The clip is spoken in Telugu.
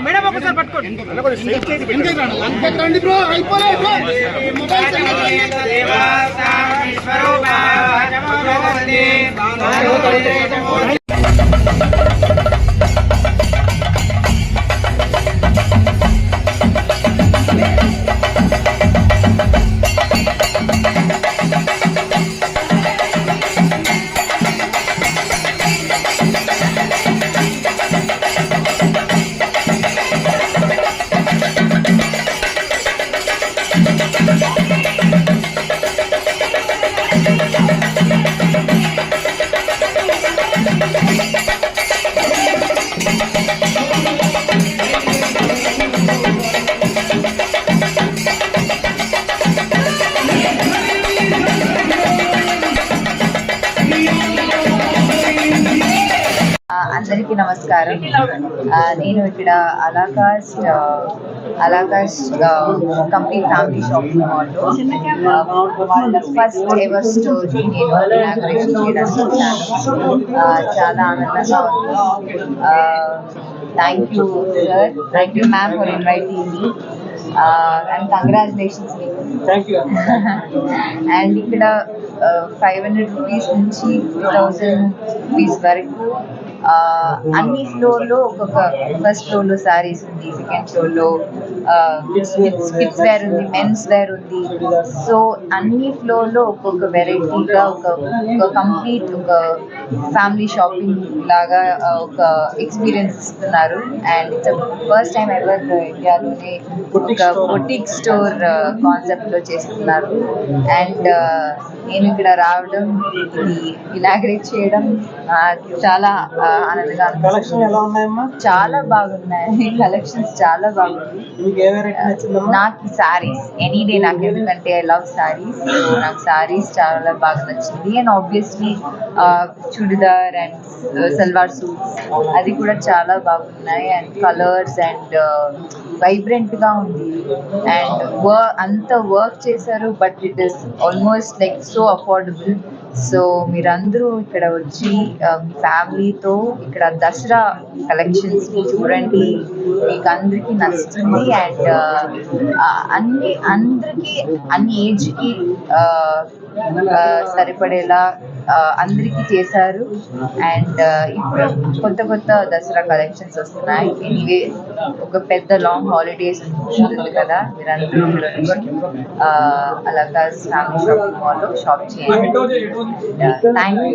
మేడం ఒకసారి పట్టుకోండి. అందరికీ నమస్కారం. నేను ఇక్కడ అలాకాస్ట్ కంప్లీట్ ఫ్యామిలీ షాపింగ్ మాల్లో వాళ్ళ ఫస్ట్ ఎవర్ స్టోర్ నేను ఇనాగరేషన్ చేయడానికి వచ్చాను. చాలా ఆనందంగా ఉంది. Thank you sir, thank you ma'am for inviting me and congratulations మీకు. అండ్ ఇక్కడ 500 రూపీస్ నుంచి 2000 రూపీస్ వరకు అన్ని ఫ్లోర్లో ఒక్కొక్క, ఫస్ట్ ఫ్లోర్లో శారీస్ ఉంది, సెకండ్ ఫ్లోర్లో కిడ్స్ వేర్ ఉంది, మెన్స్ వేర్ ఉంది. సో అన్ని ఫ్లోర్లో ఒక్కొక్క వెరైటీగా ఒక కంప్లీట్ ఒక ఫ్యామిలీ షాపింగ్ లాగా ఒక ఎక్స్పీరియన్స్ ఇస్తున్నారు. And it's first time ever ఇండియాలోనే ఒక బొటిక్ స్టోర్ కాన్సెప్ట్లో చేస్తున్నారు. అండ్ నేను ఇక్కడ రావడం, ఇది ఇనాగ్రేట్ చేయడం చాలా ఆనందంగా అనిపిస్తుంది. చాలా బాగున్నాయి కలెక్షన్స్, చాలా బాగుంది. నాకు సారీస్ ఎనీ డే, నాకు ఎందుకంటే ఐ లవ్ సారీస్, నాకు సారీస్ చాలా బాగా నచ్చింది. And obviously churidar and salwar suits అది కూడా చాలా బాగున్నాయి. అండ్ కలర్స్ అండ్ వైబ్రెంట్గా ఉంది. అండ్ అంత వర్క్ చేశారు, but it is almost like so affordable. So మీరందరూ ఇక్కడ వచ్చి మీ ఫ్యామిలీతో ఇక్కడ దసరా కలెక్షన్స్ని చూడండి, మీకు అందరికీ నచ్చుతుంది. అండ్ అందరికీ అన్ని ఏజ్కి సరిపడేలా అందరికీ చేశారు. అండ్ ఇప్పుడు కొత్త కొత్త దసరా కలెక్షన్స్ వస్తున్నాయి. ఎనీవే ఒక పెద్ద లాంగ్ హాలిడేస్ ఉంటుంది కదా, మీరందరూ అలాగా ఫ్యామిలీ షాపింగ్ మాల్లో షాప్ చేయండి. Thank you.